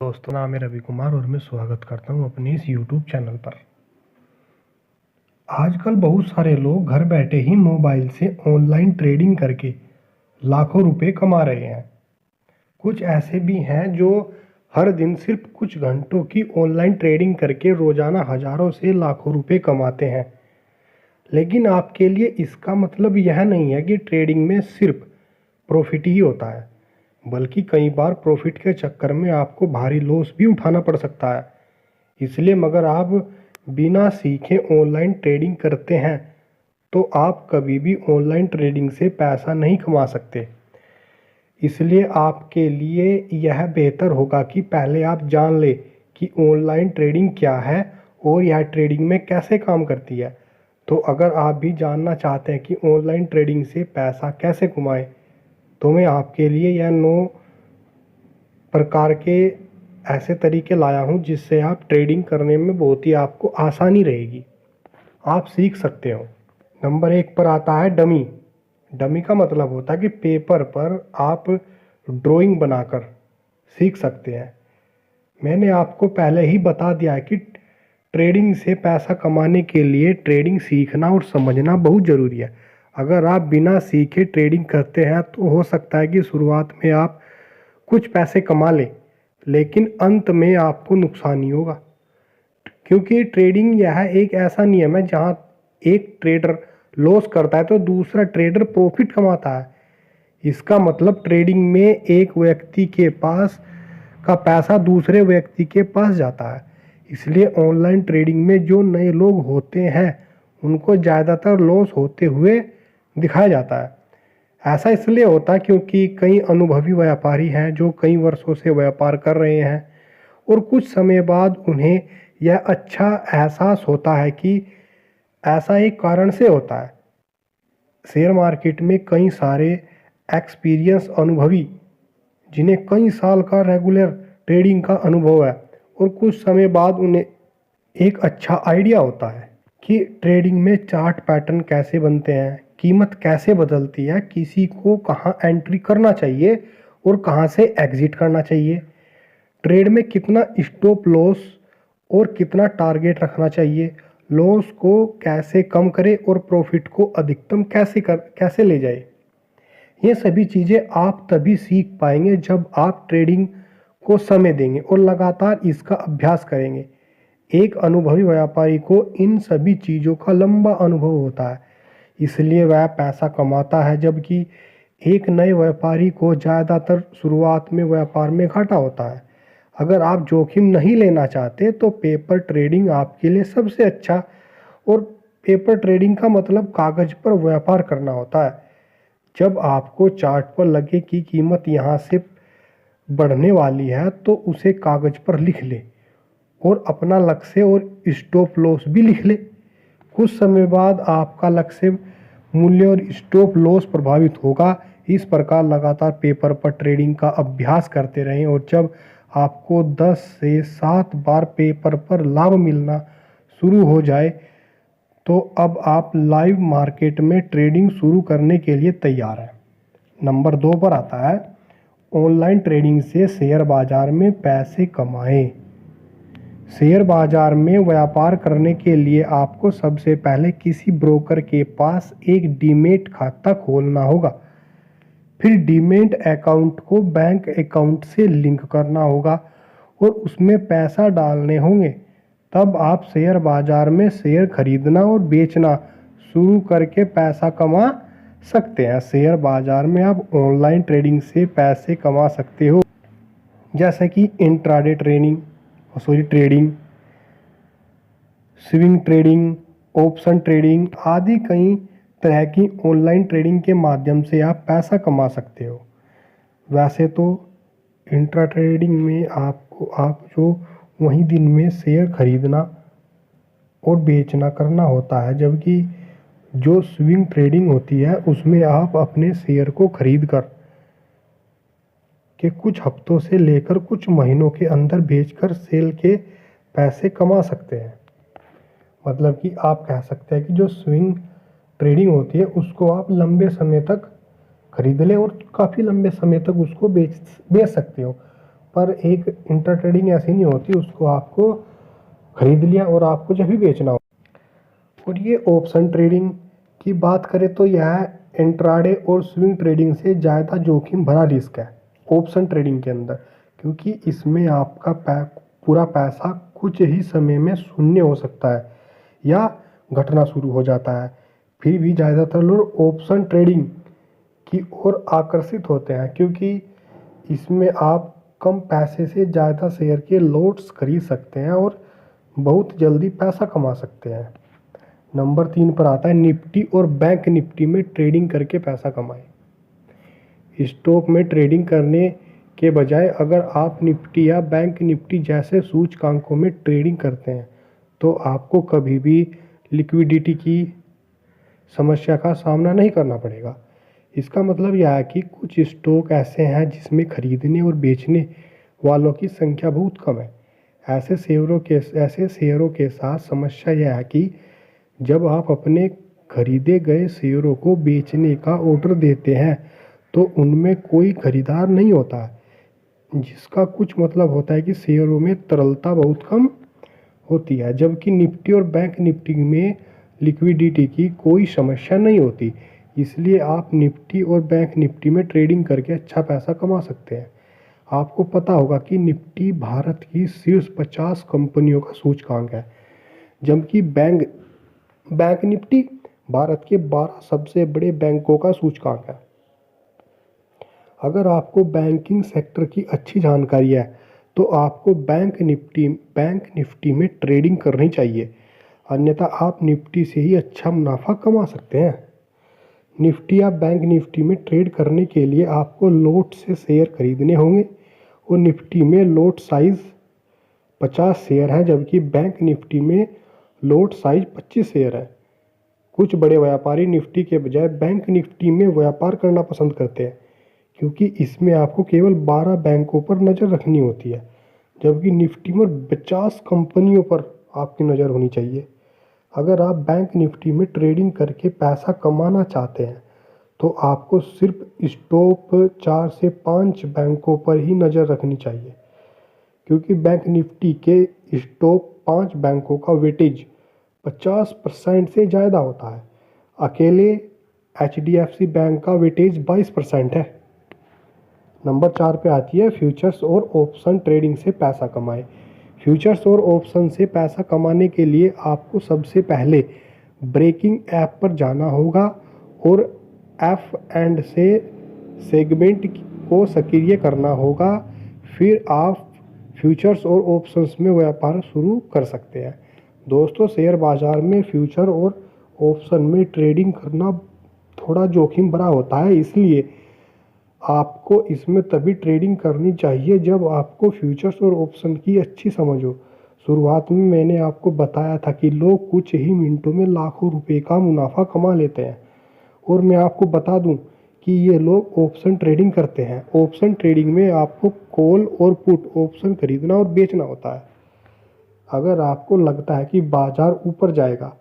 दोस्तों, नाम है रवि कुमार और मैं स्वागत करता हूं अपने इस YouTube चैनल पर। आजकल बहुत सारे लोग घर बैठे ही मोबाइल से ऑनलाइन ट्रेडिंग करके लाखों रुपए कमा रहे हैं। कुछ ऐसे भी हैं जो हर दिन सिर्फ कुछ घंटों की ऑनलाइन ट्रेडिंग करके रोजाना हजारों से लाखों रुपए कमाते हैं। लेकिन आपके लिए इसका मतलब यह नहीं है कि ट्रेडिंग में सिर्फ प्रॉफिट ही होता है, बल्कि कई बार प्रॉफिट के चक्कर में आपको भारी लॉस भी उठाना पड़ सकता है। इसलिए मगर आप बिना सीखे ऑनलाइन ट्रेडिंग करते हैं तो आप कभी भी ऑनलाइन ट्रेडिंग से पैसा नहीं कमा सकते। इसलिए आपके लिए यह बेहतर होगा कि पहले आप जान ले कि ऑनलाइन ट्रेडिंग क्या है और यह ट्रेडिंग में कैसे काम करती है। तो अगर आप भी जानना चाहते हैं कि ऑनलाइन ट्रेडिंग से पैसा कैसे कमाएं, तो मैं आपके लिए यह 9 प्रकार के ऐसे तरीके लाया हूं जिससे आप ट्रेडिंग करने में बहुत ही आपको आसानी रहेगी, आप सीख सकते हो। नंबर 1 पर आता है डमी। डमी का मतलब होता है कि पेपर पर आप ड्राइंग बनाकर सीख सकते हैं। मैंने आपको पहले ही बता दिया है कि ट्रेडिंग से पैसा कमाने के लिए ट्रेडिंग सीखना और समझना बहुत ज़रूरी है। अगर आप बिना सीखे ट्रेडिंग करते हैं तो हो सकता है कि शुरुआत में आप कुछ पैसे कमा लें, लेकिन अंत में आपको नुकसान ही होगा। क्योंकि ट्रेडिंग यह एक ऐसा नियम है जहां एक ट्रेडर लॉस करता है तो दूसरा ट्रेडर प्रॉफिट कमाता है। इसका मतलब ट्रेडिंग में एक व्यक्ति के पास का पैसा दूसरे व्यक्ति के पास जाता है। इसलिए ऑनलाइन ट्रेडिंग में जो नए लोग होते हैं उनको ज़्यादातर लॉस होते हुए दिखाया जाता है। ऐसा इसलिए होता है क्योंकि कई अनुभवी व्यापारी हैं जो कई वर्षों से व्यापार कर रहे हैं और कुछ समय बाद उन्हें यह अच्छा एहसास होता है कि ऐसा एक कारण से होता है। शेयर मार्केट में कई सारे एक्सपीरियंस अनुभवी जिन्हें कई साल का रेगुलर ट्रेडिंग का अनुभव है और कुछ समय बाद उन्हें एक अच्छा आइडिया होता है कि ट्रेडिंग में चार्ट पैटर्न कैसे बनते हैं, कीमत कैसे बदलती है, किसी को कहाँ एंट्री करना चाहिए और कहाँ से एग्जिट करना चाहिए, ट्रेड में कितना स्टॉप लॉस और कितना टारगेट रखना चाहिए, लॉस को कैसे कम करें और प्रॉफिट को अधिकतम कैसे ले जाए। ये सभी चीज़ें आप तभी सीख पाएंगे जब आप ट्रेडिंग को समय देंगे और लगातार इसका अभ्यास करेंगे। एक अनुभवी व्यापारी को इन सभी चीज़ों का लंबा अनुभव होता है, इसलिए वह पैसा कमाता है, जबकि एक नए व्यापारी को ज़्यादातर शुरुआत में व्यापार में घाटा होता है। अगर आप जोखिम नहीं लेना चाहते तो पेपर ट्रेडिंग आपके लिए सबसे अच्छा। और पेपर ट्रेडिंग का मतलब कागज पर व्यापार करना होता है। जब आपको चार्ट पर लगे कि कीमत यहाँ से बढ़ने वाली है तो उसे कागज पर लिख ले और अपना लक्ष्य और स्टॉप लॉस भी लिख ले। कुछ समय बाद आपका लक्ष्य मूल्य और स्टॉप लॉस प्रभावित होगा। इस प्रकार लगातार पेपर पर ट्रेडिंग का अभ्यास करते रहें और जब आपको 10 से 7 बार पेपर पर लाभ मिलना शुरू हो जाए तो अब आप लाइव मार्केट में ट्रेडिंग शुरू करने के लिए तैयार हैं। नंबर 2 पर आता है ऑनलाइन ट्रेडिंग से शेयर बाजार में पैसे कमाएं। शेयर बाजार में व्यापार करने के लिए आपको सबसे पहले किसी ब्रोकर के पास एक डीमैट खाता खोलना होगा। फिर डीमैट अकाउंट को बैंक अकाउंट से लिंक करना होगा और उसमें पैसा डालने होंगे। तब आप शेयर बाजार में शेयर खरीदना और बेचना शुरू करके पैसा कमा सकते हैं। शेयर बाजार में आप ऑनलाइन ट्रेडिंग से पैसे कमा सकते हो, जैसे कि intraday trading, swing trading, option trading आदि कई तरह की ऑनलाइन ट्रेडिंग के माध्यम से आप पैसा कमा सकते हो। वैसे तो इंट्रा ट्रेडिंग में आप जो वहीं दिन में शेयर खरीदना और बेचना करना होता है, जबकि जो स्विंग ट्रेडिंग होती है उसमें आप अपने शेयर को खरीद कर के कुछ हफ्तों से लेकर कुछ महीनों के अंदर बेचकर सेल के पैसे कमा सकते हैं। मतलब कि आप कह सकते हैं कि जो स्विंग ट्रेडिंग होती है उसको आप लंबे समय तक खरीद लें और काफ़ी लंबे समय तक उसको बेच सकते हो पर एक इंटर ट्रेडिंग ऐसी नहीं होती, उसको आपको खरीद लिया और आपको जब भी बेचना हो। और ये ऑप्शन ट्रेडिंग की बात करें तो यह इंट्राडे और स्विंग ट्रेडिंग से ज़्यादा जोखिम भरा रिस्क है ऑप्शन ट्रेडिंग के अंदर, क्योंकि इसमें आपका पूरा पैसा कुछ ही समय में शून्य हो सकता है या घटना शुरू हो जाता है। फिर भी ज़्यादातर लोग ऑप्शन ट्रेडिंग की ओर आकर्षित होते हैं, क्योंकि इसमें आप कम पैसे से ज़्यादा शेयर के लॉट्स खरीद सकते हैं और बहुत जल्दी पैसा कमा सकते हैं। नंबर 3 पर आता है निफ्टी और बैंक निफ्टी में ट्रेडिंग करके पैसा कमाएं। स्टॉक में ट्रेडिंग करने के बजाय अगर आप निफ्टी या बैंक निफ्टी जैसे सूचकांकों में ट्रेडिंग करते हैं तो आपको कभी भी लिक्विडिटी की समस्या का सामना नहीं करना पड़ेगा। इसका मतलब यह है कि कुछ स्टॉक ऐसे हैं जिसमें खरीदने और बेचने वालों की संख्या बहुत कम है। ऐसे शेयरों के साथ समस्या यह है कि जब आप अपने खरीदे गए शेयरों को बेचने का ऑर्डर देते हैं तो उनमें कोई खरीदार नहीं होता, जिसका कुछ मतलब होता है कि शेयरों में तरलता बहुत कम होती है। जबकि निफ्टी और बैंक निफ्टी में लिक्विडिटी की कोई समस्या नहीं होती, इसलिए आप निफ्टी और बैंक निफ्टी में ट्रेडिंग करके अच्छा पैसा कमा सकते हैं। आपको पता होगा कि निफ्टी भारत की शीर्ष 50 कंपनियों का सूचकांक है, जबकि बैंक निफ्टी भारत के 12 सबसे बड़े बैंकों का सूचकांक है। अगर आपको बैंकिंग सेक्टर की अच्छी जानकारी है तो आपको बैंक निफ्टी में ट्रेडिंग करनी चाहिए, अन्यथा आप निफ्टी से ही अच्छा मुनाफा कमा सकते हैं। निफ्टी या बैंक निफ्टी में ट्रेड करने के लिए आपको लॉट से शेयर खरीदने होंगे और निफ्टी में लॉट साइज 50 शेयर है, जबकि बैंक निफ्टी में लॉट साइज 25 शेयर है। कुछ बड़े व्यापारी निफ्टी के बजाय बैंक निफ्टी में व्यापार करना पसंद करते हैं, क्योंकि इसमें आपको केवल 12 बैंकों पर नज़र रखनी होती है, जबकि निफ्टी में 50 कंपनियों पर आपकी नज़र होनी चाहिए। अगर आप बैंक निफ्टी में ट्रेडिंग करके पैसा कमाना चाहते हैं तो आपको सिर्फ टॉप 4 से 5 बैंकों पर ही नज़र रखनी चाहिए, क्योंकि बैंक निफ्टी के टॉप 5 बैंकों का वेटेज 50% से ज़्यादा होता है। अकेले HDFC बैंक का वेटेज 22% है। नंबर 4 पे आती है फ्यूचर्स और ऑप्शन ट्रेडिंग से पैसा कमाएं। फ्यूचर्स और ऑप्शन से पैसा कमाने के लिए आपको सबसे पहले ब्रेकिंग ऐप पर जाना होगा और एफ एंड से सेगमेंट को सक्रिय करना होगा। फिर आप फ्यूचर्स और ऑप्शंस में व्यापार शुरू कर सकते हैं। दोस्तों, शेयर बाजार में फ्यूचर और ऑप्शन में ट्रेडिंग करना थोड़ा जोखिम भरा होता है, इसलिए आपको इसमें तभी ट्रेडिंग करनी चाहिए जब आपको फ्यूचर्स और ऑप्शन की अच्छी समझ हो। शुरुआत में मैंने आपको बताया था कि लोग कुछ ही मिनटों में लाखों रुपए का मुनाफा कमा लेते हैं, और मैं आपको बता दूं कि ये लोग ऑप्शन ट्रेडिंग करते हैं। ऑप्शन ट्रेडिंग में आपको कॉल और पुट ऑप्शन खरीदना और बेचना होता है। अगर आपको लगता है कि बाजार ऊपर जाएगा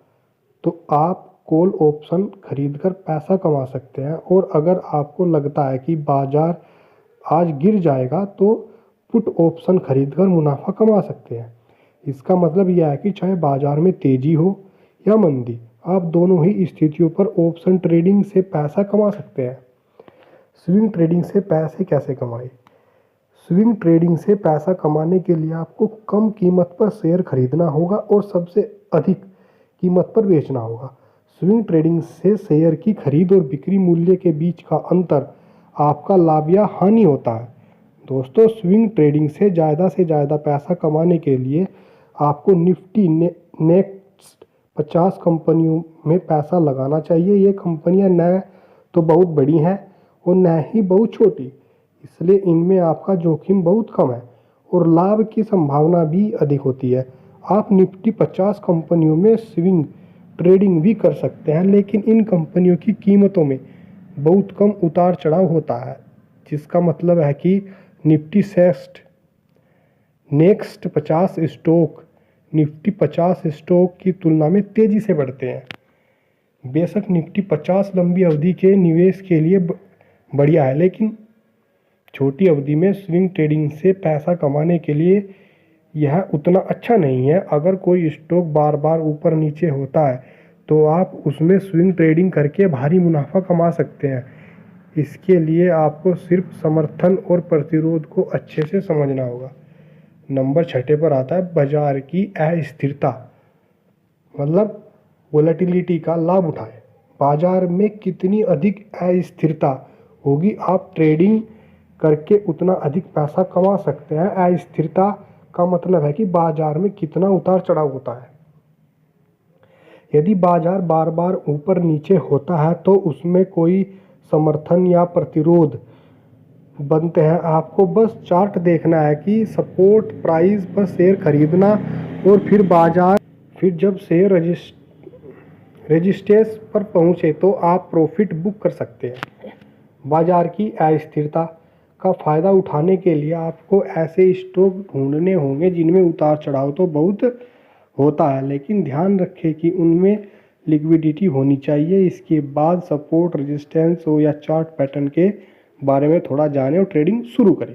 तो आप कॉल ऑप्शन खरीदकर पैसा कमा सकते हैं, और अगर आपको लगता है कि बाजार आज गिर जाएगा तो पुट ऑप्शन खरीदकर मुनाफा कमा सकते हैं। इसका मतलब यह है कि चाहे बाजार में तेजी हो या मंदी, आप दोनों ही स्थितियों पर ऑप्शन ट्रेडिंग से पैसा कमा सकते हैं। स्विंग ट्रेडिंग से पैसे कैसे कमाएं? स्विंग ट्रेडिंग से पैसा कमाने के लिए आपको कम कीमत पर शेयर खरीदना होगा और सबसे अधिक कीमत पर बेचना होगा। स्विंग ट्रेडिंग से शेयर की खरीद और बिक्री मूल्य के बीच का अंतर आपका लाभ या हानि होता है। दोस्तों, स्विंग ट्रेडिंग से ज़्यादा पैसा कमाने के लिए आपको निफ्टी नेक्स्ट 50 कंपनियों में पैसा लगाना चाहिए। ये कंपनियां न तो बहुत बड़ी हैं और न ही बहुत छोटी, इसलिए इनमें आपका जोखिम बहुत कम है और लाभ की संभावना भी अधिक होती है। आप निफ्टी 50 कंपनियों में स्विंग ट्रेडिंग भी कर सकते हैं, लेकिन इन कंपनियों की कीमतों में बहुत कम उतार चढ़ाव होता है, जिसका मतलब है कि Nifty next 50 stock Nifty 50 stock की तुलना में तेजी से बढ़ते हैं। बेशक निफ्टी 50 लंबी अवधि के निवेश के लिए बढ़िया है, लेकिन छोटी अवधि में स्विंग ट्रेडिंग से पैसा कमाने के लिए यह उतना अच्छा नहीं है। अगर कोई स्टॉक बार बार ऊपर नीचे होता है तो आप उसमें स्विंग ट्रेडिंग करके भारी मुनाफा कमा सकते हैं। इसके लिए आपको सिर्फ समर्थन और प्रतिरोध को अच्छे से समझना होगा। नंबर 6 पर आता है बाजार की अस्थिरता, मतलब वोलेटिलिटी का लाभ उठाएं। बाजार में कितनी अधिक अस्थिरता होगी, आप ट्रेडिंग करके उतना अधिक पैसा कमा सकते हैं। अस्थिरता का मतलब है कि बाजार में कितना उतार चढ़ाव होता है। यदि बाजार बार बार ऊपर नीचे होता है तो उसमें कोई समर्थन या प्रतिरोध बनते हैं। आपको बस चार्ट देखना है कि सपोर्ट प्राइस पर शेयर खरीदना और फिर जब शेयर रेजिस्टेंस पर पहुंचे तो आप प्रॉफिट बुक कर सकते हैं। बाजार की अस्थिरता का फायदा उठाने के लिए आपको ऐसे स्टॉक ढूंढने होंगे जिनमें उतार चढ़ाव तो बहुत होता है, लेकिन ध्यान रखें कि उनमें लिक्विडिटी होनी चाहिए। इसके बाद सपोर्ट, रेजिस्टेंस या चार्ट पैटर्न के बारे में थोड़ा जानें और ट्रेडिंग शुरू करें।